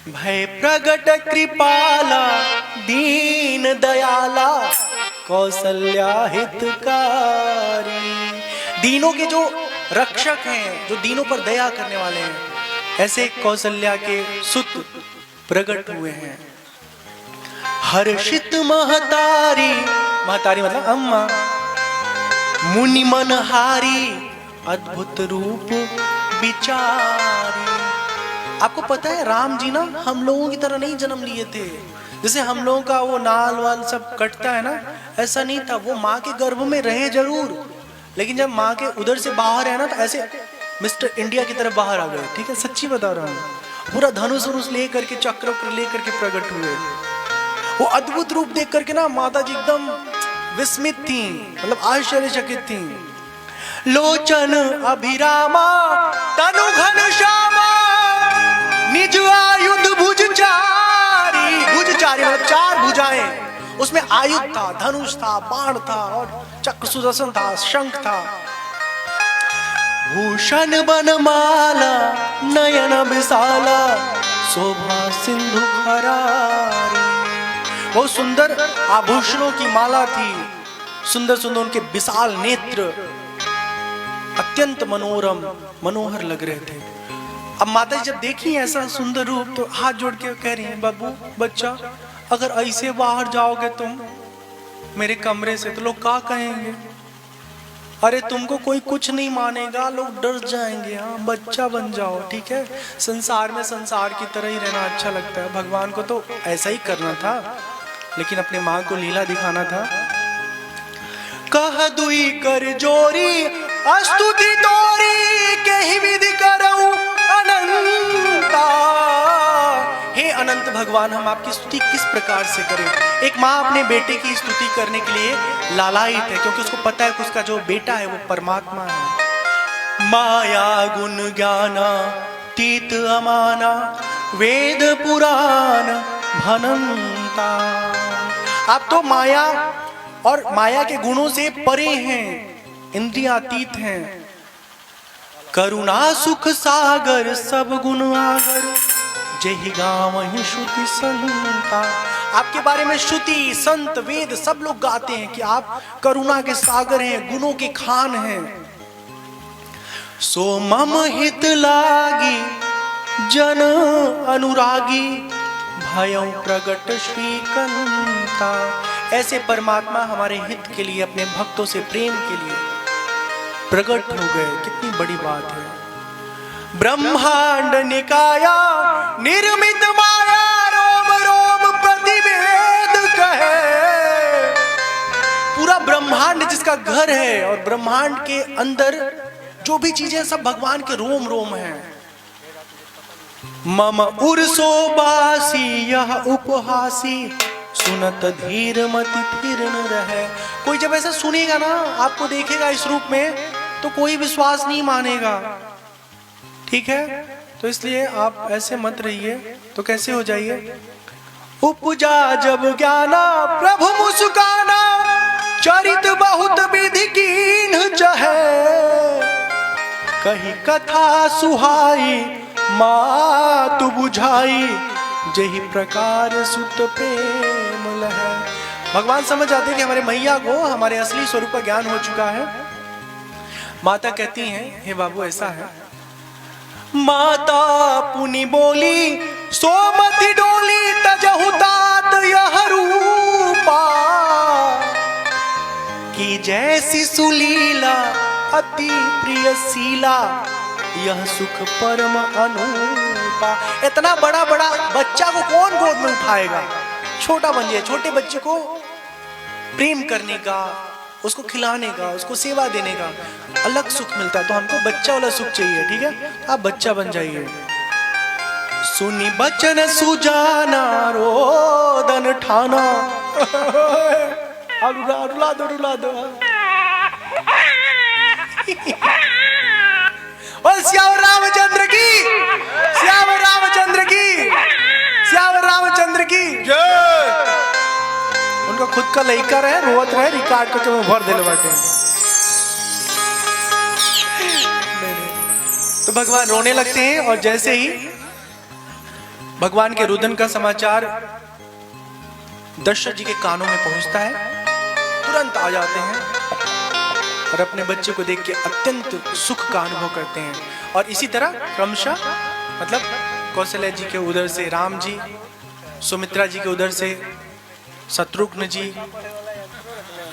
भय प्रगट कृपाला दीन दयाला कौशल्या हितकारी। दीनों के जो रक्षक हैं, जो दीनों पर दया करने वाले हैं, ऐसे कौशल्या के सुत प्रकट हुए हैं। हर्षित महतारी, महतारी मतलब अम्मा, मुनि मनहारी अद्भुत रूप विचारी। आपको पता है राम जी ना हम लोगों की तरह नहीं जन्म लिए थे। जैसे हम लोगों का वो नाल वाल सब कटता है ना, ऐसा नहीं था। वो माँ के गर्भ में रहे जरूर, लेकिन जब माँ के उधर से बाहर है ना तो ऐसे मिस्टर इंडिया की तरफ बाहर आ गए। ठीक है, सच्ची बता रहा हूँ। पूरा धनुष वनुष लेकर के, चक्र लेकर के प्रकट हुए। वो अद्भुत रूप देख करके ना माता जी एकदम विस्मित थी, मतलब आश्चर्यचकित थी। लोचन अभिरामा तनु घन श्यामा निज आयुध भुजचारी। भुजचारी मतलब चार भुजाएं, उसमें आयुध था, धनुष था, बाण था और चक्र सुदर्शन था, शंख था। भूषण बनमाला नयन विशाला शोभा सिंधु खरारी। बहुत सुंदर आभूषणों की माला थी, सुंदर सुंदर उनके विशाल नेत्र अत्यंत मनोरम मनोहर लग रहे थे। अब माता जी जब देखी ऐसा सुंदर रूप तो हाथ जोड़ के कह रही हैं, बाबू बच्चा अगर ऐसे बाहर जाओगे तुम मेरे कमरे से तो लोग क्या कहेंगे? अरे तुमको कोई कुछ नहीं मानेगा, लोग डर जाएंगे। हाँ, बच्चा बन जाओ, ठीक है। संसार में संसार की तरह ही रहना अच्छा लगता है। भगवान को तो ऐसा ही करना था, लेकिन अपने माँ को लीला दिखाना था। कह दुई कर जोरी अस्तुति तोरी के ही विधि करऊं अनंता। हे अनंत भगवान, हम आपकी स्तुति किस प्रकार से करें? एक माँ अपने बेटे की स्तुति करने के लिए लालायित है, क्योंकि उसको पता है कि उसका जो बेटा है वो परमात्मा है। माया गुण ज्ञाना तीत अमाना वेद पुराण भनंता। आप तो माया और माया के गुणों से परे हैं, इंद्रियातीत हैं। करुणा सुख सागर सब गुण आगर जहि गावहि श्रुति संता। आपके बारे में श्रुति संत वेद सब लोग गाते हैं कि आप करुणा के सागर हैं, गुणों के खान हैं। सो मम हित लागी जन अनुरागी भयं प्रगट श्रीकंता। ऐसे परमात्मा हमारे हित के लिए, अपने भक्तों से प्रेम के लिए प्रकट हो गए। कितनी बड़ी बात है। ब्रह्मांड निकाया निर्मित माया रोम रोम प्रतिवेद कहे। पूरा ब्रह्मांड जिसका घर है और ब्रह्मांड के अंदर जो भी चीजें सब भगवान के रोम रोम हैं। मम उर्सो बासी यह उपहासी सुनत धीर मति फिर न रहे। कोई जब ऐसा सुनेगा ना, आपको देखेगा इस रूप में, तो कोई विश्वास नहीं मानेगा, ठीक है। तो इसलिए आप ऐसे मत रहिए। तो कैसे हो जाइए? उपजा जब ज्ञाना प्रभु मुस्काना चरित बहुत विधि कीन्ह चहे। कही कथा सुहाई मातु बुझाई जही प्रकार सुत प्रेम लहै। भगवान समझ जाते हैं कि हमारे मैया को हमारे असली स्वरूप का ज्ञान हो चुका है। माता कहती हैं, हे बाबू ऐसा है। माता पुनि बोली सोमति डोली तजहु तात यह रूपा कि जैसी सुलीला अति प्रिय शीला यह सुख परम अनुपा। इतना बड़ा बड़ा बच्चा को कौन गोद में उठाएगा? छोटा बन जाए। छोटे बच्चे को प्रेम करने का, उसको खिलाने का, उसको सेवा देने का अलग सुख मिलता है। तो हमको बच्चा वाला सुख चाहिए, ठीक है। आप बच्चा बन जाइए। सुनी बचन सुजाना रोदन ठाना। रुला दो रुला दो। और श्याम रामचंद्र की, श्याम रामचंद्र की, श्याम रामचंद्र की जय। उनका खुद का लड़का रहे, रोत रहे, रिकॉर्ड को तो भर दे बाटे। तो भगवान रोने लगते हैं और जैसे ही भगवान के रुदन का समाचार दशरथ जी के कानों में पहुंचता है, तुरंत आ जाते हैं और अपने बच्चे को देख के अत्यंत सुख का अनुभव करते हैं। और इसी तरह क्रमशः मतलब कौशल्या जी के उधर से राम जी, सुमित्रा जी के उधर से शत्रुघ्न जी,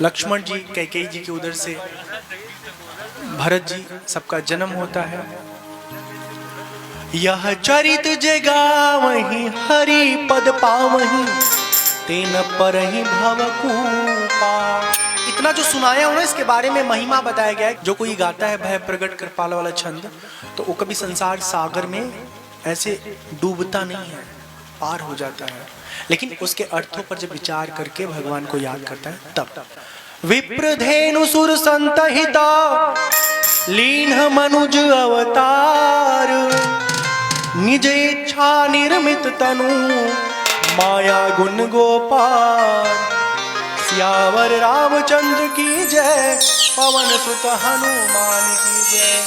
लक्ष्मण जी, कैकेयी जी के उधर से भरत जी, सबका जन्म होता है। यह चरित जगावहि हरि पद पावहि तेन परहि भवकूपा। इतना जो सुनाया हूं ना, इसके बारे में महिमा बताया गया है। जो कोई गाता है भय प्रगट कृपाल वाला छंद, तो वो कभी संसार सागर में ऐसे डूबता नहीं है, पार हो जाता है। लेकिन उसके अर्थों पर जब विचार करके भगवान को याद करता है तब। विप्रधेनु सुर संतहिता लीन मनुज अवतार, निज इच्छा निर्मित तनु माया गुण गोपाल। सियावर रामचंद्र की जय, पवन सुत हनुमान की जय।